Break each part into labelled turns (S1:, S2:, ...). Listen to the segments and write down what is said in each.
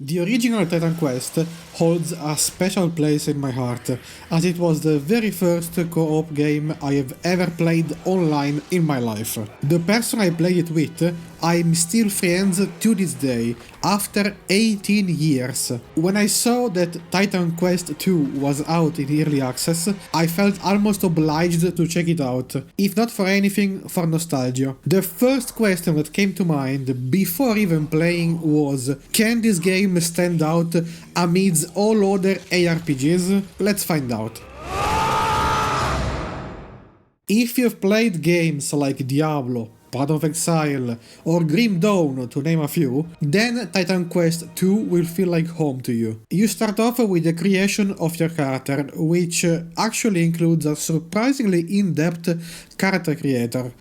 S1: The original Titan Quest holds a special place in my heart, as it was the very first co-op game I have ever played online in my life. The person I played it with, I'm still friends to this day, after 18 years. When I saw that Titan Quest 2 was out in early access, I felt almost obliged to check it out, if not for anything, for nostalgia. The first question that came to mind before even playing was, can this game stand out amidst all other ARPGs? Let's find out. If you've played games like Diablo, Path of Exile, or Grim Dawn, to name a few, then Titan Quest 2 will feel like home to you. You start off with the creation of your character, which actually includes a surprisingly in-depth character creator.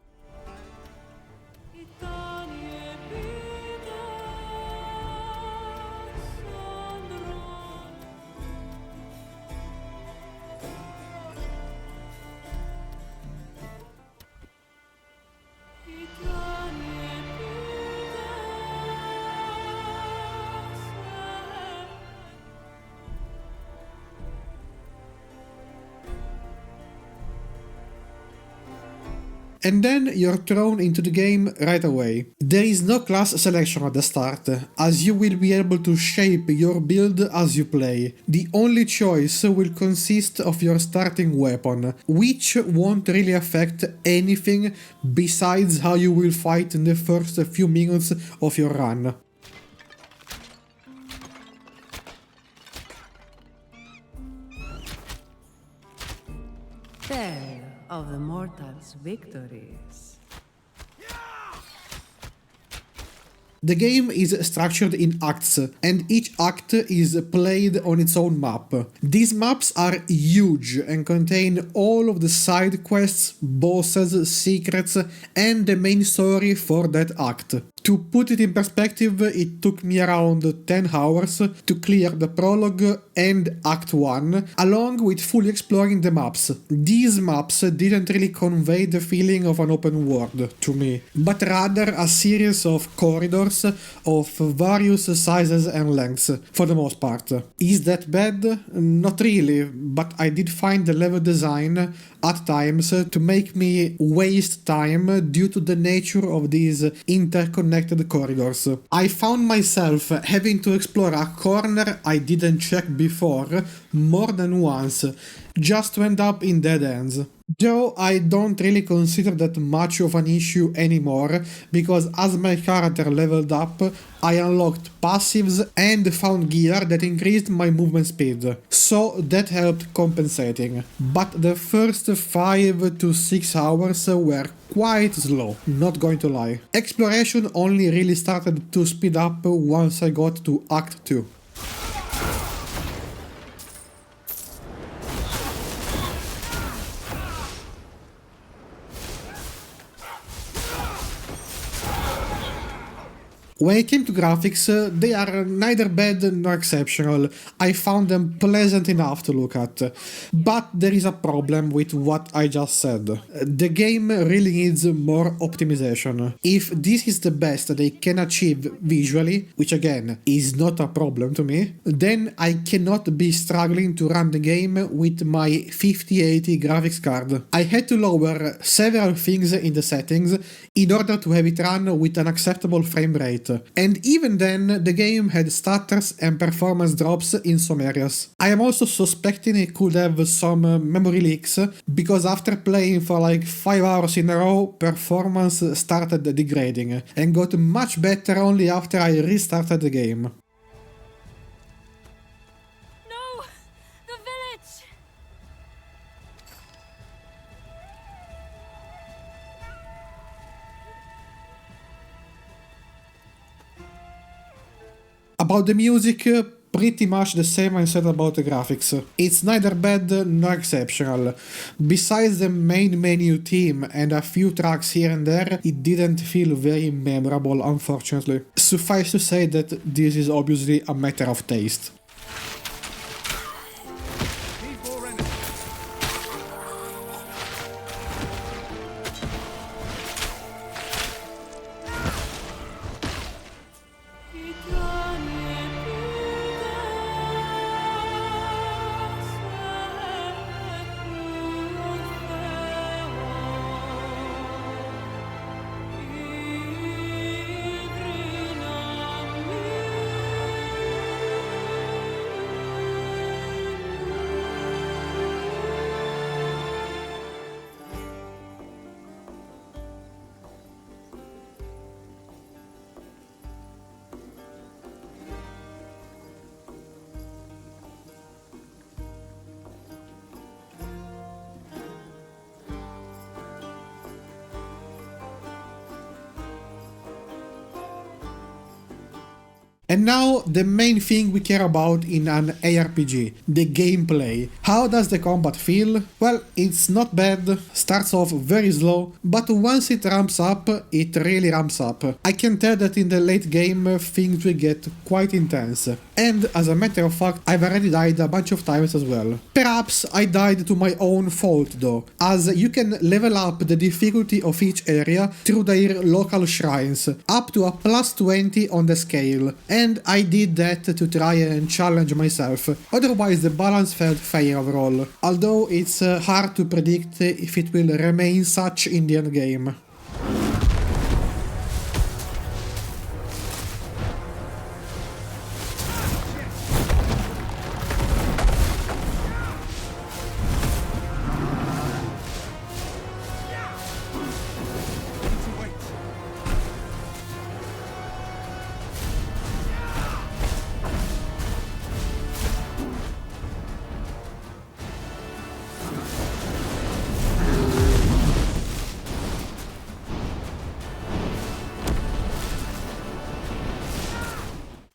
S1: And then you're thrown into the game right away. There is no class selection at the start, as you will be able to shape your build as you play. The only choice will consist of your starting weapon, which won't really affect anything besides how you will fight in the first few minutes of your run.
S2: Tale of the mortals' victories.
S1: The game is structured in acts, and each act is played on its own map. These maps are huge and contain all of the side quests, bosses, secrets, and the main story for that act. To put it in perspective, it took me around 10 hours to clear the prologue and Act 1, along with fully exploring the maps. These maps didn't really convey the feeling of an open world to me, but rather a series of corridors of various sizes and lengths, for the most part. Is that bad? Not really, but I did find the level design at times to make me waste time due to the nature of these interconnected corridors. I found myself having to explore a corner I didn't check before more than once, just to end up in dead ends. Though I don't really consider that much of an issue anymore, because as my character leveled up, I unlocked passives and found gear that increased my movement speed, so that helped compensating. But the first 5 to 6 hours were quite slow, not going to lie. Exploration only really started to speed up once I got to Act 2. When it came to graphics, they are neither bad nor exceptional. I found them pleasant enough to look at. But there is a problem with what I just said. The game really needs more optimization. If this is the best they can achieve visually, which again is not a problem to me, then I cannot be struggling to run the game with my 5080 graphics card. I had to lower several things in the settings in order to have it run with an acceptable frame rate. And even then, the game had stutters and performance drops in some areas. I am also suspecting it could have some memory leaks, because after playing for like 5 hours in a row, performance started degrading, and got much better only after I restarted the game.
S3: No! The village!
S1: About the music, pretty much the same I said about the graphics. It's neither bad nor exceptional. Besides the main menu theme and a few tracks here and there, it didn't feel very memorable, unfortunately. Suffice to say that this is obviously a matter of taste. And now the main thing we care about in an ARPG, the gameplay. How does the combat feel? Well, it's not bad, starts off very slow, but once it ramps up, it really ramps up. I can tell that in the late game things will get quite intense. And as a matter of fact, I've already died a bunch of times as well. Perhaps I died to my own fault though, as you can level up the difficulty of each area through their local shrines, up to a plus 20 on the scale, and I did that to try and challenge myself, otherwise the balance felt fair overall, although it's hard to predict if it will remain such in the endgame.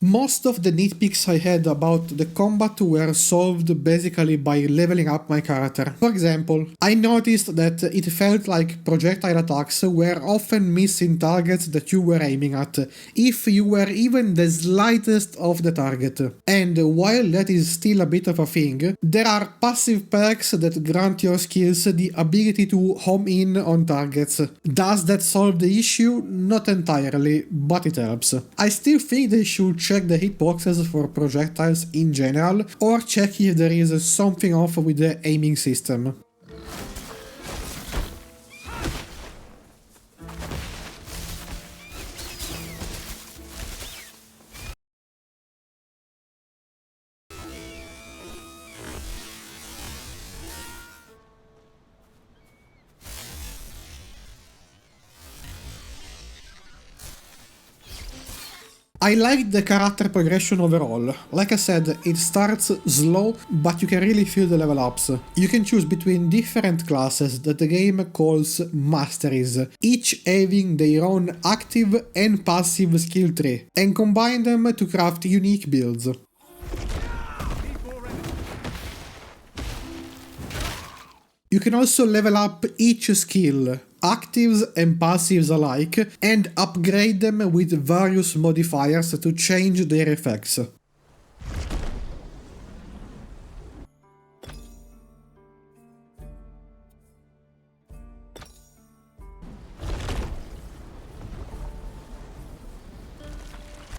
S1: Most of the nitpicks I had about the combat were solved basically by leveling up my character. For example, I noticed that it felt like projectile attacks were often missing targets that you were aiming at, if you were even the slightest of the target. And while that is still a bit of a thing, there are passive perks that grant your skills the ability to home in on targets. Does that solve the issue? Not entirely, but it helps. I still think they should check the hitboxes for projectiles in general, or check if there is something off with the aiming system. I liked the character progression overall. Like I said, it starts slow, but you can really feel the level ups. You can choose between different classes that the game calls masteries, each having their own active and passive skill tree, and combine them to craft unique builds. You can also level up each skill, actives and passives alike, and upgrade them with various modifiers to change their effects.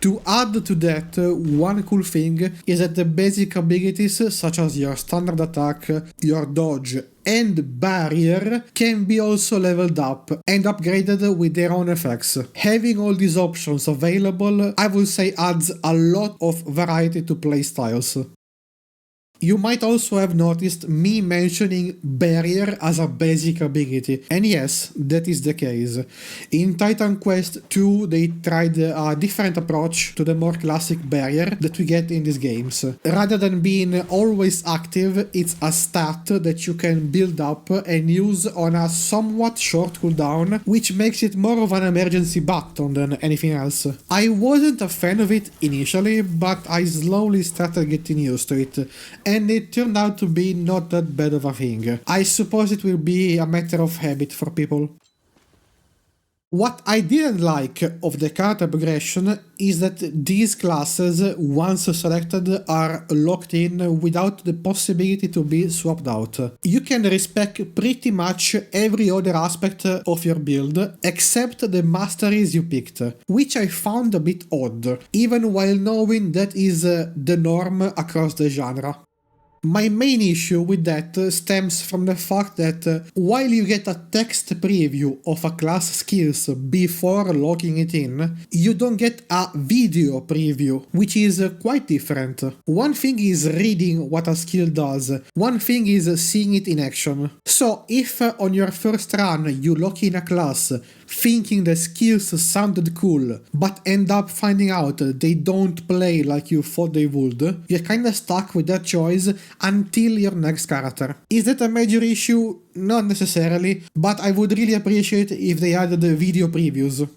S1: To add to that, one cool thing is that the basic abilities such as your standard attack, your dodge and barrier can be also leveled up and upgraded with their own effects. Having all these options available, I would say, adds a lot of variety to playstyles. You might also have noticed me mentioning Barrier as a basic ability, and yes, that is the case. In Titan Quest 2 they tried a different approach to the more classic Barrier that we get in these games. Rather than being always active, it's a stat that you can build up and use on a somewhat short cooldown, which makes it more of an emergency button than anything else. I wasn't a fan of it initially, but I slowly started getting used to it, and it turned out to be not that bad of a thing. I suppose it will be a matter of habit for people. What I didn't like of the character progression is that these classes, once selected, are locked in without the possibility to be swapped out. You can respec pretty much every other aspect of your build except the masteries you picked, which I found a bit odd, even while knowing that is the norm across the genre. My main issue with that stems from the fact that while you get a text preview of a class skills before locking it in, you don't get a video preview, which is quite different. One thing is reading what a skill does, one thing is seeing it in action. So if on your first run you lock in a class thinking the skills sounded cool, but end up finding out they don't play like you thought they would, you're kinda stuck with that choice until your next character. Is that a major issue? Not necessarily, but I would really appreciate if they added video previews.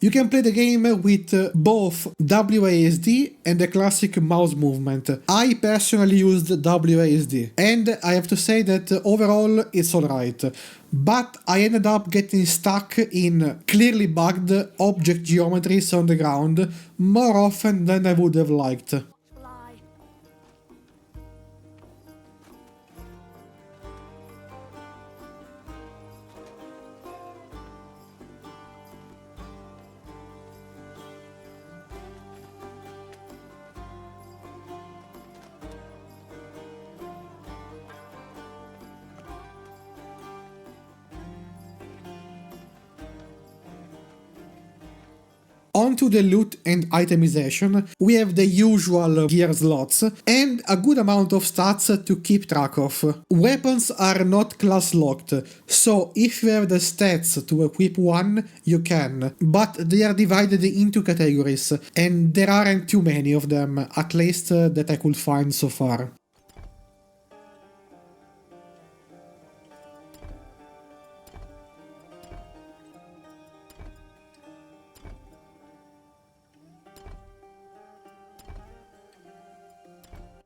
S1: You can play the game with both WASD and the classic mouse movement. I personally used WASD, and I have to say that overall it's alright. But I ended up getting stuck in clearly bugged object geometries on the ground more often than I would have liked.
S3: Lie.
S1: Onto the loot and itemization, we have the usual gear slots and a good amount of stats to keep track of. Weapons are not class locked, so if you have the stats to equip one, you can, but they are divided into categories, and there aren't too many of them, at least that I could find so far.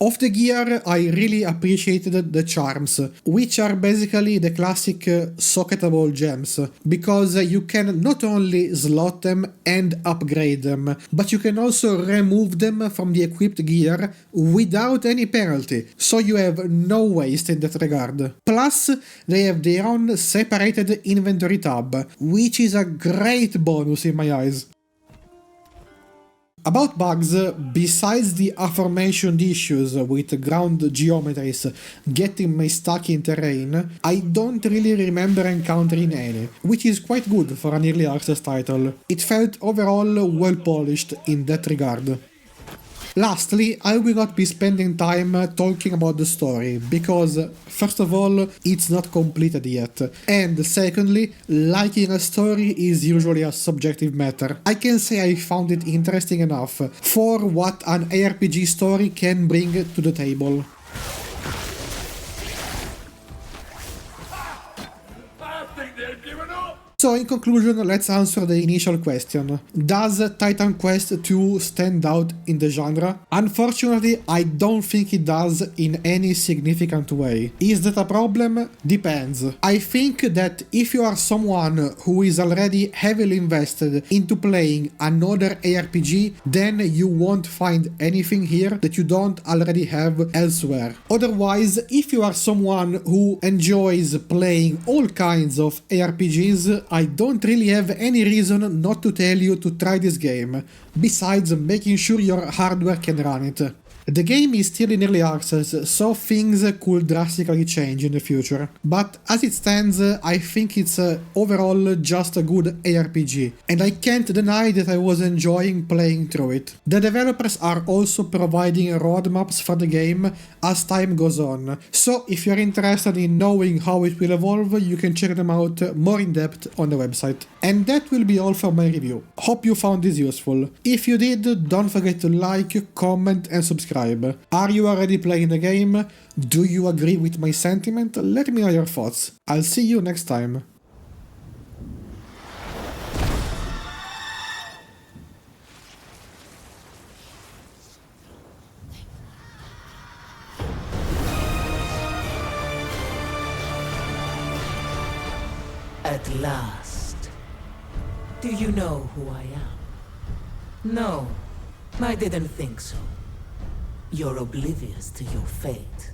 S1: Of the gear, I really appreciated the charms, which are basically the classic socketable gems, because you can not only slot them and upgrade them, but you can also remove them from the equipped gear without any penalty, so you have no waste in that regard. Plus, they have their own separated inventory tab, which is a great bonus in my eyes. About bugs, besides the aforementioned issues with ground geometries getting me stuck in terrain, I don't really remember encountering any, which is quite good for an early access title. It felt overall well polished in that regard. Lastly, I will not be spending time talking about the story, because first of all, it's not completed yet, and secondly, liking a story is usually a subjective matter. I can say I found it interesting enough for what an ARPG story can bring to the table. So in conclusion, let's answer the initial question. Does Titan Quest 2 stand out in the genre? Unfortunately, I don't think it does in any significant way. Is that a problem? Depends. I think that if you are someone who is already heavily invested into playing another ARPG, then you won't find anything here that you don't already have elsewhere. Otherwise, if you are someone who enjoys playing all kinds of ARPGs, I don't really have any reason not to tell you to try this game, besides making sure your hardware can run it. The game is still in early access, so things could drastically change in the future. But as it stands, I think it's overall just a good ARPG, and I can't deny that I was enjoying playing through it. The developers are also providing roadmaps for the game as time goes on, so if you're interested in knowing how it will evolve, you can check them out more in depth on the website. And that will be all for my review. Hope you found this useful. If you did, don't forget to like, comment and subscribe. Are you already playing the game? Do you agree with my sentiment? Let me know your thoughts. I'll see you next time.
S4: At last. Do you know who I am? No, I didn't think so. You're oblivious to your fate.